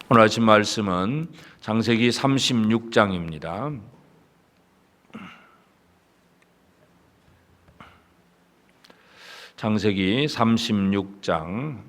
오늘 아침 말씀은 창세기 36장입니다. 창세기 36장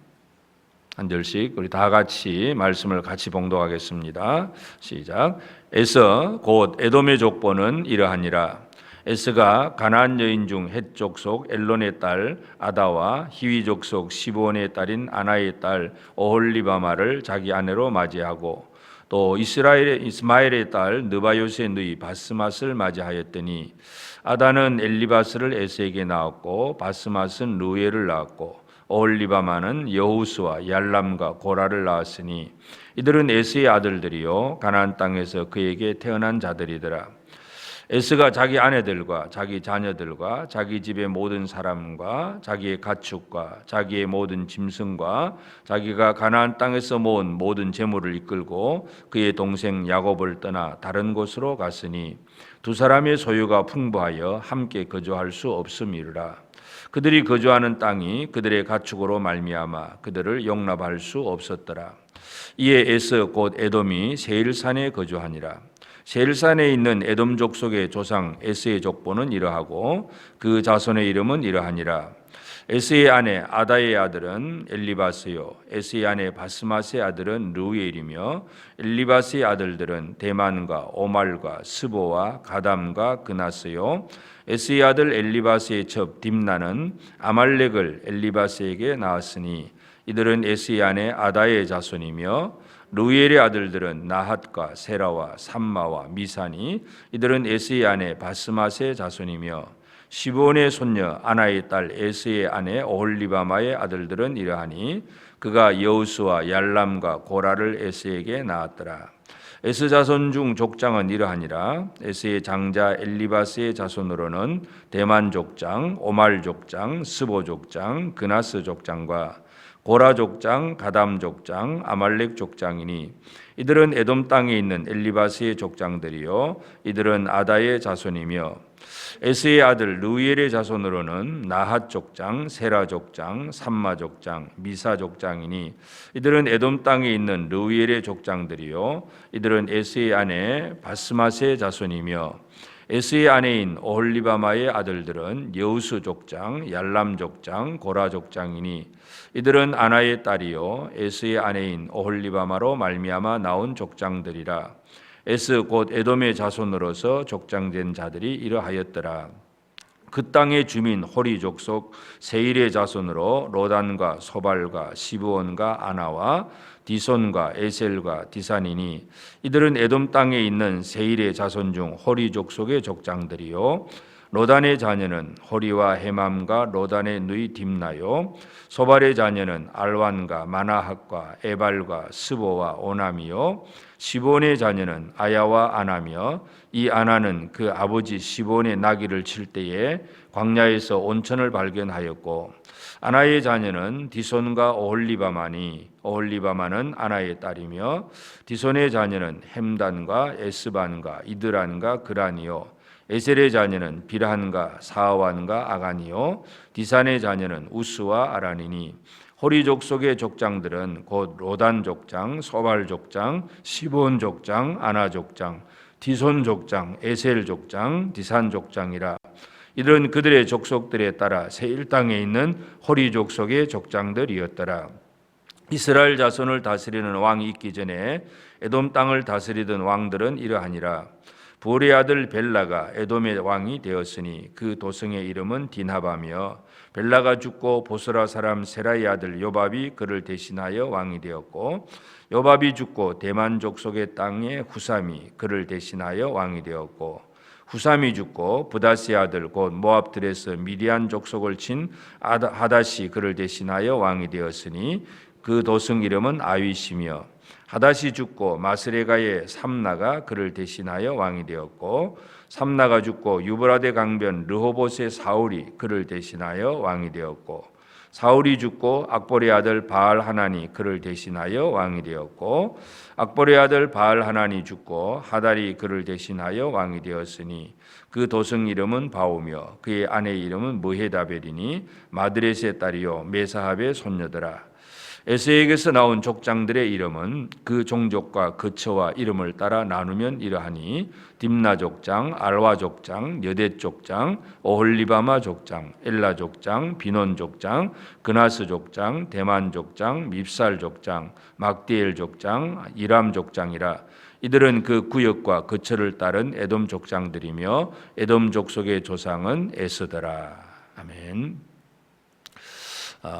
한 절씩 우리 다 같이 말씀을 같이 봉독하겠습니다. 시작. 에서 곧 에돔의 족보는 이러하니라. 에스가 가나안 여인 중 헷 족속 엘론의 딸 아다와 히위 족속 시브온의 딸인 아나의 딸 오홀리바마를 자기 아내로 맞이하고 또 이스마엘의 딸 느바요스의 누이 바스맛을 맞이하였더니 아다는 엘리바스를 에스에게 낳았고 바스맛은 루엘을 낳았고 오홀리바마는 여우스와 얄람과 고라를 낳았으니 이들은 에스의 아들들이요 가나안 땅에서 그에게 태어난 자들이더라. 에스가 자기 아내들과 자기 자녀들과 자기 집의 모든 사람과 자기의 가축과 자기의 모든 짐승과 자기가 가나안 땅에서 모은 모든 재물을 이끌고 그의 동생 야곱을 떠나 다른 곳으로 갔으니 두 사람의 소유가 풍부하여 함께 거주할 수 없음이라. 그들이 거주하는 땅이 그들의 가축으로 말미암아 그들을 용납할 수 없었더라. 이에 에스 곧 에돔이 세일산에 거주하니라. 세일산에 있는 에돔 족속의 조상 에스의 족보는 이러하고 그 자손의 이름은 이러하니라. 에스의 아내 아다의 아들은 엘리바스요 에스의 아내 바스맛의 아들은 루엘이며 엘리바스의 아들들은 데만과 오말과 스보와 가담과 그나스요 에스의 아들 엘리바스의 첩 딥나는 아말렉을 엘리바스에게 낳았으니 이들은 에스의 아내 아다의 자손이며 루엘의 아들들은 나핫과 세라와 삼마와 미사니 이들은 에스의 아내 바스맛의 자손이며 시브온의 손녀 아나의 딸 에스의 아내 오홀리바마의 아들들은 이러하니 그가 여우스와 얄람과 고라를 에스에게 낳았더라. 에스 자손 중 족장은 이러하니라. 에스의 장자 엘리바스의 자손으로는 대만 족장, 오말 족장, 스보 족장, 그나스 족장과 고라 족장, 가담 족장, 아말렉 족장이니 이들은 에돔 땅에 있는 엘리바스의 족장들이요 이들은 아다의 자손이며 에스의 아들 루엘의 자손으로는 나핫 족장, 세라 족장, 삼마 족장, 미사 족장이니 이들은 에돔 땅에 있는 루엘의 족장들이요 이들은 에스의 아내 바스맛의 자손이며 에스의 아내인 오홀리바마의 아들들은 여우스 족장, 얄람 족장, 고라 족장이니 이들은 아나의 딸이요 에스의 아내인 오홀리바마로 말미암아 나온 족장들이라. 에스 곧 에돔의 자손으로서 족장된 자들이 이러하였더라. 그 땅의 주민 호리 족속 세일의 자손으로 로단과 소발과 시브온과 아나와 디손과 에셀과 디산이니 이들은 에돔 땅에 있는 세일의 자손 중 호리 족속의 족장들이요 로단의 자녀는 호리와 헤맘과 로단의 누이 딥나요 소발의 자녀는 알완과 마나핫과 에발과 스보와 오남이요 시본의 자녀는 아야와 아나며 이 아나는 그 아버지 시본의 나귀를 칠 때에 광야에서 온천을 발견하였고 아나의 자녀는 디손과 오홀리바마니 오홀리바마는 아나의 딸이며 디손의 자녀는 햄단과 에스반과 이드란과 그란이요 에셀의 자녀는 비란과 사완과 아간이요 디산의 자녀는 우스와 아란이니 호리 족속의 족장들은 곧 로단 족장, 소발 족장, 시본 족장, 아나 족장, 디손 족장, 에셀 족장, 디산 족장이라. 이들은 그들의 족속들에 따라 세일 땅에 있는 호리 족속의 족장들이었더라. 이스라엘 자손을 다스리는 왕이 있기 전에 에돔 땅을 다스리던 왕들은 이러하니라. 부올의 아들 벨라가 에돔의 왕이 되었으니 그 도성의 이름은 디나바며 벨라가 죽고 보스라 사람 세라의 아들 요밥이 그를 대신하여 왕이 되었고 요밥이 죽고 대만 족속의 땅에 후삼이 그를 대신하여 왕이 되었고 후삼이 죽고 부다스의 아들 곧 모압들에서 미디안 족속을 친 하닷이 그를 대신하여 왕이 되었으니 그 도성 이름은 아윗이며 하닷이 죽고 마스레가의 삼나가 그를 대신하여 왕이 되었고 삼나가 죽고 유브라데 강변 르호봇의 사울이 그를 대신하여 왕이 되었고 사울이 죽고 악볼의 아들 바알 하나니 그를 대신하여 왕이 되었고 악볼의 아들 바알 하나니 죽고 하달이 그를 대신하여 왕이 되었으니 그 도성 이름은 바오며 그의 아내 이름은 무헤다벨이니 마드레스의 딸이요 메사합의 손녀더라. 에서에게서 나온 족장들의 이름은 그 종족과 거처와 이름을 따라 나누면 이러하니 딥나 족장, 알와 족장, 여대 족장, 오홀리바마 족장, 엘라 족장, 비논 족장, 그나스 족장, 대만 족장, 밉살 족장, 막디엘 족장, 이람 족장이라. 이들은 그 구역과 거처를 따른 에돔 족장들이며 에돔 족속의 조상은 에서더라. 아멘.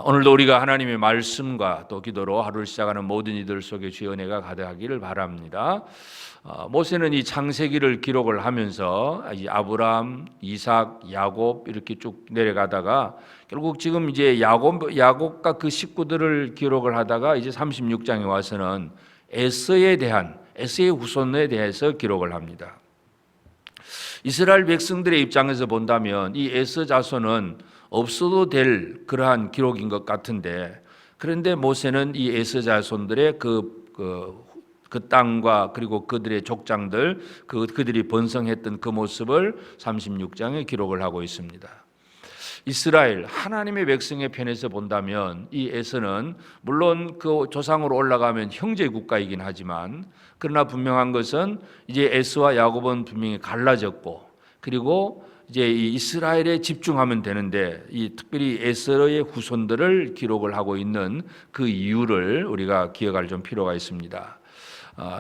오늘도 우리가 하나님의 말씀과 또 기도로 하루를 시작하는 모든 이들 속에 주의 은혜가 가득하기를 바랍니다. 모세는 이 창세기를 기록을 하면서 이 아브라함, 이삭, 야곱 이렇게 쭉 내려가다가 결국 지금 이제 야곱과 그 식구들을 기록을 하다가 이제 36장에 와서는 에서의 후손에 대해서 기록을 합니다. 이스라엘 백성들의 입장에서 본다면 이 에서 자손은 없어도 될 그러한 기록인 것 같은데, 그런데 모세는 이 에서 자손들의 그 땅과 그리고 그들의 족장들, 그들이 번성했던 그 모습을 36장에 기록을 하고 있습니다. 이스라엘 하나님의 백성의 편에서 본다면 이 에서는 물론 그 조상으로 올라가면 형제 국가이긴 하지만, 그러나 분명한 것은 이제 에서와 야곱은 분명히 갈라졌고, 그리고 이제 이 이스라엘에 집중하면 되는데 이 특별히 에서의 후손들을 기록을 하고 있는 그 이유를 우리가 기억할 좀 필요가 있습니다.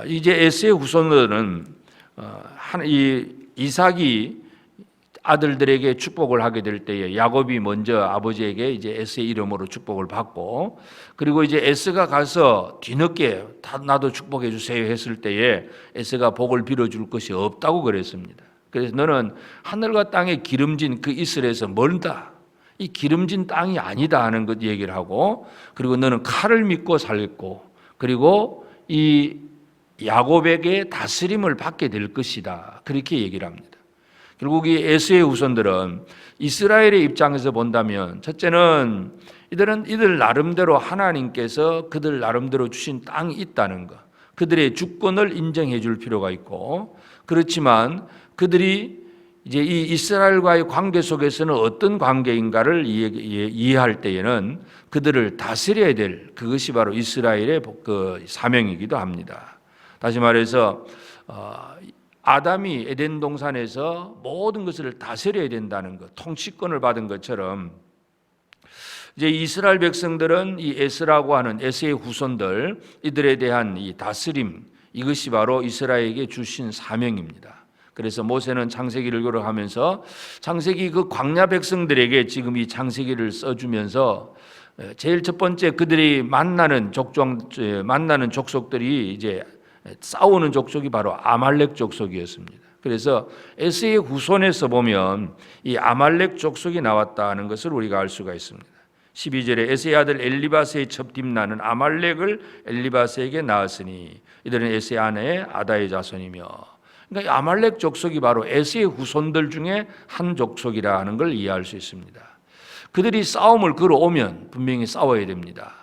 이제 에서의 후손들은 이 이삭이 아들들에게 축복을 하게 될 때에 야곱이 먼저 아버지에게 이제 에서의 이름으로 축복을 받고, 그리고 이제 에서가 가서 뒤늦게 나도 축복해 주세요 했을 때에 에서가 복을 빌어줄 것이 없다고 그랬습니다. 그래서 너는 하늘과 땅의 기름진 그 이스라엘에서 멀다, 이 기름진 땅이 아니다 하는 것 얘기를 하고, 그리고 너는 칼을 믿고 살겠고, 그리고 이 야곱에게 다스림을 받게 될 것이다, 그렇게 얘기를 합니다. 결국 이 에서의 후손들은 이스라엘의 입장에서 본다면 첫째는 이들 나름대로 하나님께서 그들 나름대로 주신 땅이 있다는 것, 그들의 주권을 인정해 줄 필요가 있고, 그렇지만 그들이 이제 이 이스라엘과의 관계 속에서는 어떤 관계인가를 이해할 때에는 그들을 다스려야 될, 그것이 바로 이스라엘의 그 사명이기도 합니다. 다시 말해서 아담이 에덴 동산에서 모든 것을 다스려야 된다는 것, 통치권을 받은 것처럼 이제 이스라엘 백성들은 이 에스라고 하는 에서의 후손들, 이들에 대한 이 다스림, 이것이 바로 이스라엘에게 주신 사명입니다. 그래서 모세는 창세기를 기록하면서 창세기 그 광야 백성들에게 지금 이 창세기를 써주면서 제일 첫 번째 그들이 만나는 족속들이 이제 싸우는 족속이 바로 아말렉 족속이었습니다. 그래서 에서의 후손에서 보면 이 아말렉 족속이 나왔다는 것을 우리가 알 수가 있습니다. 12절에 에서의 아들 엘리바스의 첩 딥나는 아말렉을 엘리바스에게 낳았으니 이들은 에서의 아내 아다의 자손이며, 그러니까 아말렉 족속이 바로 에서의 후손들 중에 한 족속이라 하는 걸 이해할 수 있습니다. 그들이 싸움을 걸어오면 분명히 싸워야 됩니다.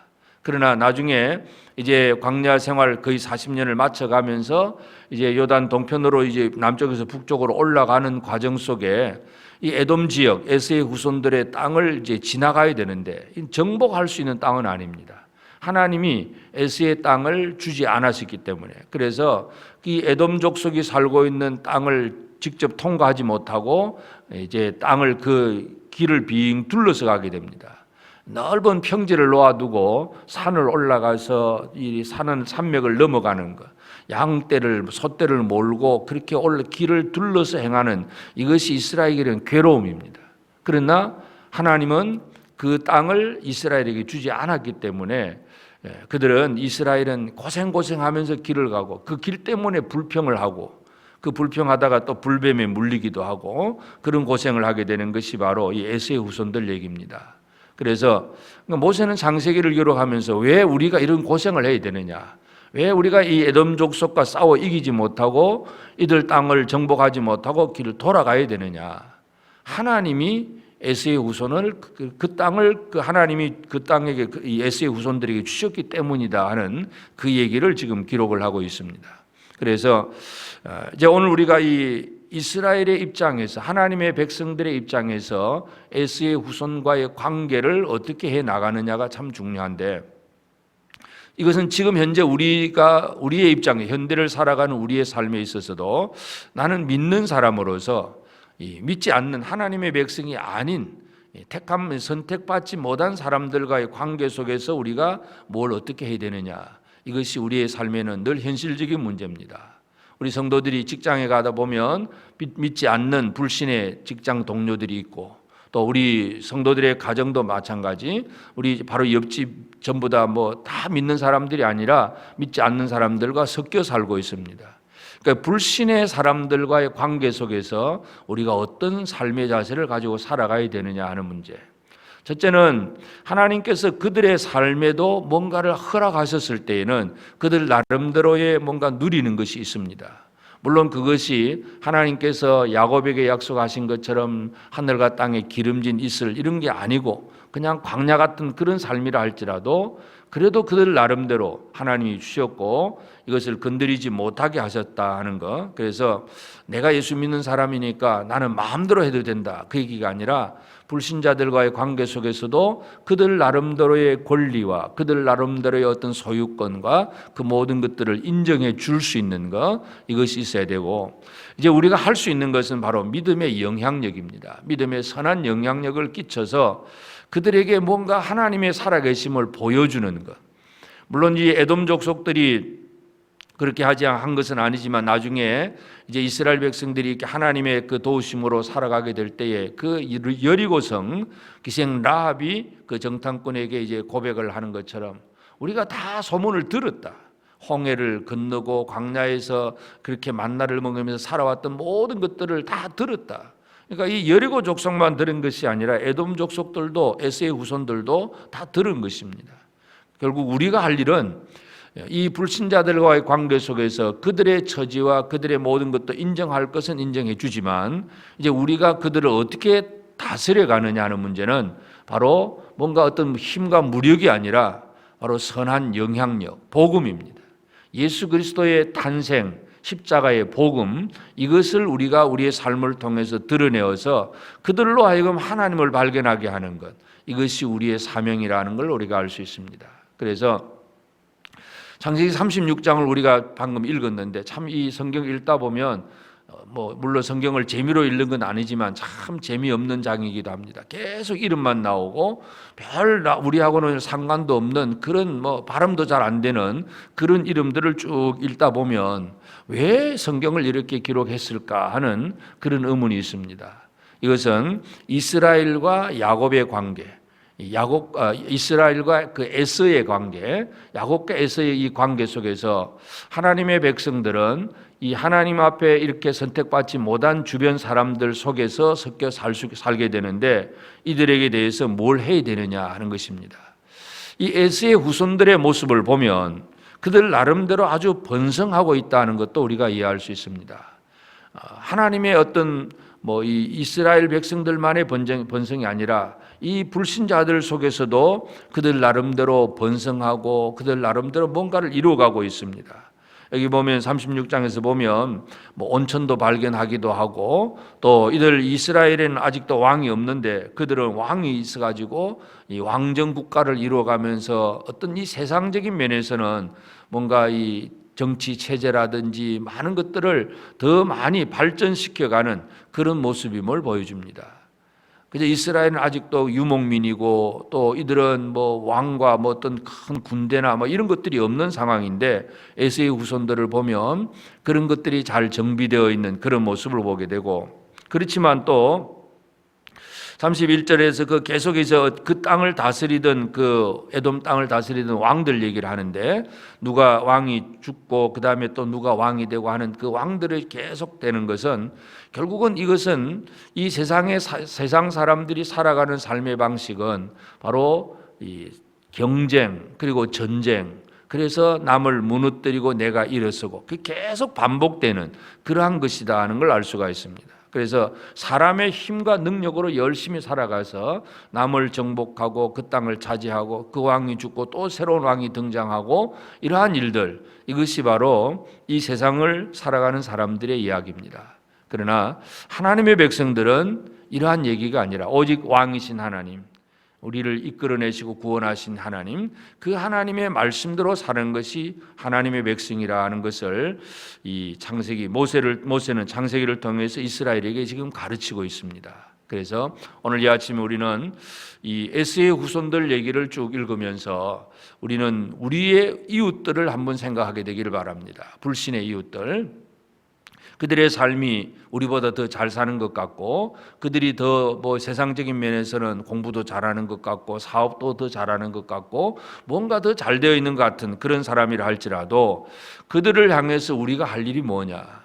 그러나 나중에 이제 광야 생활 거의 40년을 마쳐가면서 이제 요단 동편으로 이제 남쪽에서 북쪽으로 올라가는 과정 속에 이 에돔 지역 에서의 후손들의 땅을 이제 지나가야 되는데 정복할 수 있는 땅은 아닙니다. 하나님이 에서의 땅을 주지 않았기 때문에, 그래서 이 에돔 족속이 살고 있는 땅을 직접 통과하지 못하고 이제 땅을 그 길을 빙 둘러서 가게 됩니다. 넓은 평지를 놓아두고 산을 올라가서 이 산맥을 넘어가는 것, 양떼를 소떼를 몰고 그렇게 길을 둘러서 행하는 이것이 이스라엘에게는 괴로움입니다. 그러나 하나님은 그 땅을 이스라엘에게 주지 않았기 때문에 그들은 이스라엘은 고생하면서 길을 가고 그 길 때문에 불평을 하고 그 불평하다가 또 불뱀에 물리기도 하고 그런 고생을 하게 되는 것이 바로 이 에서의 후손들 얘기입니다. 그래서 모세는 창세기를 기록하면서 왜 우리가 이런 고생을 해야 되느냐, 왜 우리가 이 에돔 족속과 싸워 이기지 못하고 이들 땅을 정복하지 못하고 길을 돌아가야 되느냐, 하나님이 에서의 후손을 그 땅을 하나님이 그 땅에게 이 에서의 후손들에게 주셨기 때문이다 하는 그 얘기를 지금 기록을 하고 있습니다. 그래서 이제 오늘 우리가 이 이스라엘의 입장에서, 하나님의 백성들의 입장에서 에서의 후손과의 관계를 어떻게 해 나가느냐가 참 중요한데, 이것은 지금 현재 우리의 입장에 현대를 살아가는 우리의 삶에 있어서도 나는 믿는 사람으로서 믿지 않는 하나님의 백성이 아닌 택함 선택받지 못한 사람들과의 관계 속에서 우리가 뭘 어떻게 해야 되느냐, 이것이 우리의 삶에는 늘 현실적인 문제입니다. 우리 성도들이 직장에 가다 보면 믿지 않는 불신의 직장 동료들이 있고, 또 우리 성도들의 가정도 마찬가지, 우리 바로 옆집 전부 다 다 믿는 사람들이 아니라 믿지 않는 사람들과 섞여 살고 있습니다. 그러니까 불신의 사람들과의 관계 속에서 우리가 어떤 삶의 자세를 가지고 살아가야 되느냐 하는 문제. 첫째는 하나님께서 그들의 삶에도 뭔가를 허락하셨을 때에는 그들 나름대로의 뭔가 누리는 것이 있습니다. 물론 그것이 하나님께서 야곱에게 약속하신 것처럼 하늘과 땅에 기름진 이슬 이런 게 아니고 그냥 광야 같은 그런 삶이라 할지라도 그래도 그들 나름대로 하나님이 주셨고 이것을 건드리지 못하게 하셨다 하는 것. 그래서 내가 예수 믿는 사람이니까 나는 마음대로 해도 된다, 그 얘기가 아니라 불신자들과의 관계 속에서도 그들 나름대로의 권리와 그들 나름대로의 어떤 소유권과 그 모든 것들을 인정해 줄 수 있는 것, 이것이 있어야 되고, 이제 우리가 할 수 있는 것은 바로 믿음의 영향력입니다. 믿음의 선한 영향력을 끼쳐서 그들에게 뭔가 하나님의 살아계심을 보여주는 것. 물론 이 에돔 족속들이 그렇게 한 것은 아니지만 나중에 이제 이스라엘 백성들이 이렇게 하나님의 그 도우심으로 살아가게 될 때에 그 여리고성 기생 라합이 그 정탐꾼에게 이제 고백을 하는 것처럼 우리가 다 소문을 들었다. 홍해를 건너고 광야에서 그렇게 만나를 먹으면서 살아왔던 모든 것들을 다 들었다. 그러니까 이 여리고 족속만 들은 것이 아니라 에돔 족속들도 에서의 후손들도 다 들은 것입니다. 결국 우리가 할 일은 이 불신자들과의 관계 속에서 그들의 처지와 그들의 모든 것도 인정할 것은 인정해 주지만 이제 우리가 그들을 어떻게 다스려 가느냐 하는 문제는 바로 뭔가 어떤 힘과 무력이 아니라 바로 선한 영향력, 복음입니다. 예수 그리스도의 탄생, 십자가의 복음, 이것을 우리가 우리의 삶을 통해서 드러내어서 그들로 하여금 하나님을 발견하게 하는 것, 이것이 우리의 사명이라는 걸 우리가 알 수 있습니다. 그래서 창세기 36장을 우리가 방금 읽었는데 참 이 성경 읽다 보면 물론 성경을 재미로 읽는 건 아니지만 참 재미없는 장이기도 합니다. 계속 이름만 나오고 별 우리하고는 상관도 없는 그런 발음도 잘 안 되는 그런 이름들을 쭉 읽다 보면 왜 성경을 이렇게 기록했을까 하는 그런 의문이 있습니다. 이것은 이스라엘과 야곱의 관계, 이스라엘과 그 에서의 관계, 야곱과 에서의 이 관계 속에서 하나님의 백성들은 이 하나님 앞에 이렇게 선택받지 못한 주변 사람들 속에서 섞여 살게 되는데 이들에게 대해서 뭘 해야 되느냐 하는 것입니다. 이 에서의 후손들의 모습을 보면 그들 나름대로 아주 번성하고 있다는 것도 우리가 이해할 수 있습니다. 하나님의 어떤 이 이스라엘 백성들만의 번성이 아니라 이 불신자들 속에서도 그들 나름대로 번성하고 그들 나름대로 뭔가를 이루어가고 있습니다. 여기 보면 36장에서 보면 온천도 발견하기도 하고 또 이들 이스라엘에는 아직도 왕이 없는데 그들은 왕이 있어가지고 이 왕정 국가를 이루어가면서 어떤 이 세상적인 면에서는 뭔가 이 정치 체제라든지 많은 것들을 더 많이 발전시켜가는 그런 모습임을 보여줍니다. 그래서 이스라엘은 아직도 유목민이고 또 이들은 왕과 어떤 큰 군대나 이런 것들이 없는 상황인데 에서의 후손들을 보면 그런 것들이 잘 정비되어 있는 그런 모습을 보게 되고, 그렇지만 또 31절에서 그 계속해서 그 땅을 다스리던 그 에돔 땅을 다스리던 왕들 얘기를 하는데 누가 왕이 죽고 그 다음에 또 누가 왕이 되고 하는 그 왕들이 계속 되는 것은 결국은 이것은 이 세상 사람들이 살아가는 삶의 방식은 바로 이 경쟁 그리고 전쟁, 그래서 남을 무너뜨리고 내가 일어서고 그 계속 반복되는 그러한 것이다 하는 걸 알 수가 있습니다. 그래서 사람의 힘과 능력으로 열심히 살아가서 남을 정복하고 그 땅을 차지하고 그 왕이 죽고 또 새로운 왕이 등장하고 이러한 일들, 이것이 바로 이 세상을 살아가는 사람들의 이야기입니다. 그러나 하나님의 백성들은 이러한 얘기가 아니라 오직 왕이신 하나님, 우리를 이끌어내시고 구원하신 하나님, 그 하나님의 말씀대로 사는 것이 하나님의 백성이라는 것을 이 창세기 모세는 창세기를 통해서 이스라엘에게 지금 가르치고 있습니다. 그래서 오늘 이 아침에 우리는 이 에서의 후손들 얘기를 쭉 읽으면서 우리는 우리의 이웃들을 한번 생각하게 되기를 바랍니다. 불신의 이웃들, 그들의 삶이 우리보다 더 잘 사는 것 같고, 그들이 더 세상적인 면에서는 공부도 잘하는 것 같고, 사업도 더 잘하는 것 같고, 뭔가 더 잘 되어 있는 것 같은 그런 사람이라 할지라도 그들을 향해서 우리가 할 일이 뭐냐?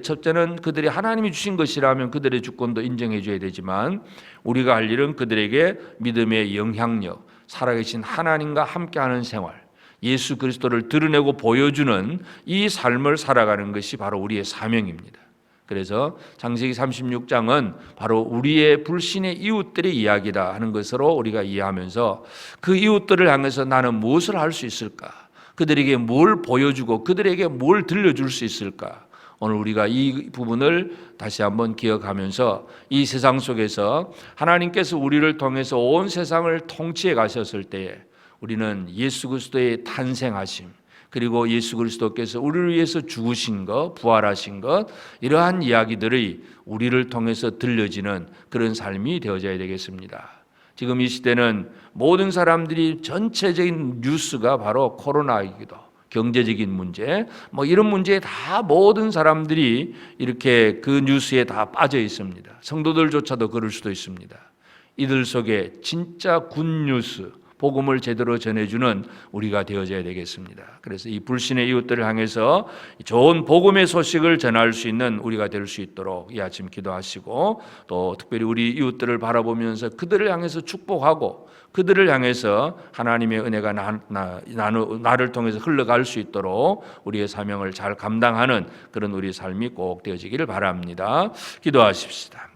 첫째는 그들이 하나님이 주신 것이라면 그들의 주권도 인정해 줘야 되지만, 우리가 할 일은 그들에게 믿음의 영향력, 살아계신 하나님과 함께하는 생활, 예수 그리스도를 드러내고 보여주는 이 삶을 살아가는 것이 바로 우리의 사명입니다. 그래서 창세기 36장은 바로 우리의 불신의 이웃들의 이야기다 하는 것으로 우리가 이해하면서, 그 이웃들을 향해서 나는 무엇을 할 수 있을까? 그들에게 뭘 보여주고 그들에게 뭘 들려줄 수 있을까? 오늘 우리가 이 부분을 다시 한번 기억하면서, 이 세상 속에서 하나님께서 우리를 통해서 온 세상을 통치해 가셨을 때에 우리는 예수 그리스도의 탄생하심, 그리고 예수 그리스도께서 우리를 위해서 죽으신 것, 부활하신 것, 이러한 이야기들이 우리를 통해서 들려지는 그런 삶이 되어져야 되겠습니다. 지금 이 시대는 모든 사람들이 전체적인 뉴스가 바로 코로나이기도, 경제적인 문제, 이런 문제에 다 모든 사람들이 이렇게 그 뉴스에 다 빠져 있습니다. 성도들조차도 그럴 수도 있습니다. 이들 속에 진짜 굿뉴스, 복음을 제대로 전해주는 우리가 되어져야 되겠습니다. 그래서 이 불신의 이웃들을 향해서 좋은 복음의 소식을 전할 수 있는 우리가 될 수 있도록 이 아침 기도하시고, 또 특별히 우리 이웃들을 바라보면서 그들을 향해서 축복하고, 그들을 향해서 하나님의 은혜가 나를 통해서 흘러갈 수 있도록 우리의 사명을 잘 감당하는 그런 우리 삶이 꼭 되어지기를 바랍니다. 기도하십시다.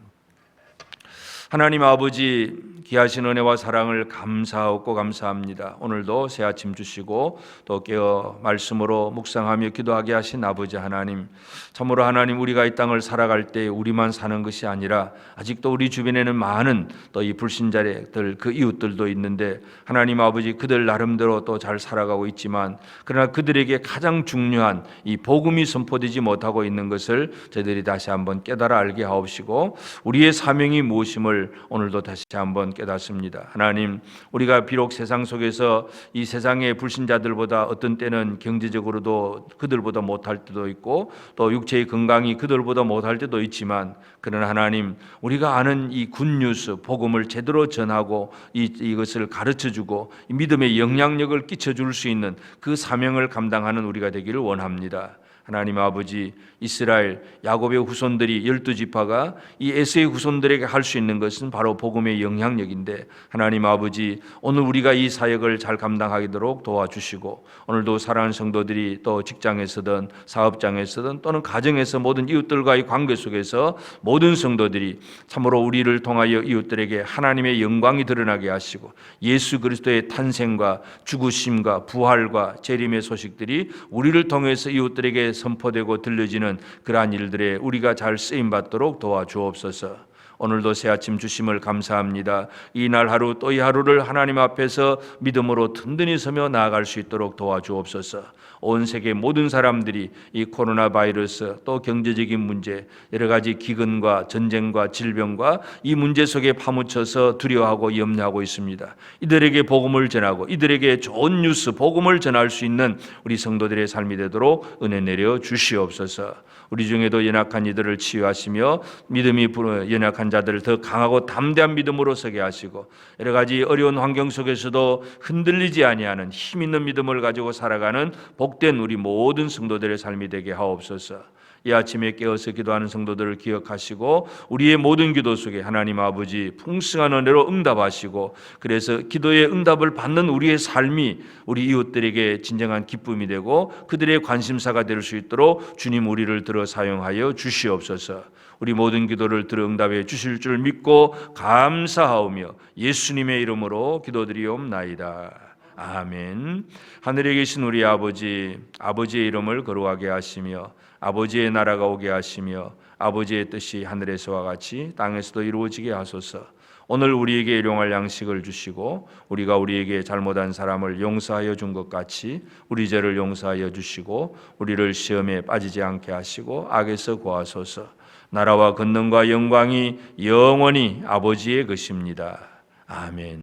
하나님 아버지, 귀하신 은혜와 사랑을 감사하고 감사합니다. 오늘도 새 아침 주시고 또 깨어 말씀으로 묵상하며 기도하게 하신 아버지 하나님, 참으로 하나님, 우리가 이 땅을 살아갈 때 우리만 사는 것이 아니라 아직도 우리 주변에는 많은 또 이 불신자들, 그 이웃들도 있는데, 하나님 아버지, 그들 나름대로 또 잘 살아가고 있지만, 그러나 그들에게 가장 중요한 이 복음이 선포되지 못하고 있는 것을 저희들이 다시 한번 깨달아 알게 하옵시고, 우리의 사명이 무엇임을 오늘도 다시 한번 깨닫습니다. 하나님, 우리가 비록 세상 속에서 이 세상의 불신자들보다 어떤 때는 경제적으로도 그들보다 못할 때도 있고, 또 육체의 건강이 그들보다 못할 때도 있지만, 그러나 하나님, 우리가 아는 이 굿뉴스, 복음을 제대로 전하고 이것을 가르쳐주고 믿음의 영향력을 끼쳐줄 수 있는 그 사명을 감당하는 우리가 되기를 원합니다. 하나님 아버지, 이스라엘 야곱의 후손들이 12지파가 이 에서의 후손들에게 할 수 있는 것은 바로 복음의 영향력인데, 하나님 아버지, 오늘 우리가 이 사역을 잘 감당하도록 도와주시고, 오늘도 사랑하는 성도들이 또 직장에서든 사업장에서든 또는 가정에서 모든 이웃들과의 관계 속에서 모든 성도들이 참으로 우리를 통하여 이웃들에게 하나님의 영광이 드러나게 하시고, 예수 그리스도의 탄생과 죽으심과 부활과 재림의 소식들이 우리를 통해서 이웃들에게 선포되고 들려지는 그러한 일들에 우리가 잘 쓰임받도록 도와주옵소서. 오늘도 새 아침 주심을 감사합니다. 이 날 하루 또 이 하루를 하나님 앞에서 믿음으로 든든히 서며 나아갈 수 있도록 도와주옵소서. 온 세계 모든 사람들이 이 코로나 바이러스, 또 경제적인 문제, 여러 가지 기근과 전쟁과 질병과 이 문제 속에 파묻혀서 두려워하고 염려하고 있습니다. 이들에게 복음을 전하고 이들에게 좋은 뉴스, 복음을 전할 수 있는 우리 성도들의 삶이 되도록 은혜 내려 주시옵소서. 우리 중에도 연약한 이들을 치유하시며 믿음이 연약한 자들을 더 강하고 담대한 믿음으로 서게 하시고, 여러 가지 어려운 환경 속에서도 흔들리지 아니하는 힘 있는 믿음을 가지고 살아가는 복된 우리 모든 성도들의 삶이 되게 하옵소서. 이 아침에 깨어서 기도하는 성도들을 기억하시고, 우리의 모든 기도 속에 하나님 아버지 풍성한 은혜로 응답하시고, 그래서 기도의 응답을 받는 우리의 삶이 우리 이웃들에게 진정한 기쁨이 되고 그들의 관심사가 될 수 있도록 주님 우리를 들어 사용하여 주시옵소서. 우리 모든 기도를 들어 응답해 주실 줄 믿고 감사하오며 예수님의 이름으로 기도드리옵나이다. 아멘. 하늘에 계신 우리 아버지, 아버지의 이름을 거룩하게 하시며 아버지의 나라가 오게 하시며 아버지의 뜻이 하늘에서와 같이 땅에서도 이루어지게 하소서. 오늘 우리에게 일용할 양식을 주시고 우리가 우리에게 잘못한 사람을 용서하여 준 것 같이 우리 죄를 용서하여 주시고 우리를 시험에 빠지지 않게 하시고 악에서 구하소서. 나라와 권능과 영광이 영원히 아버지의 것입니다. 아멘.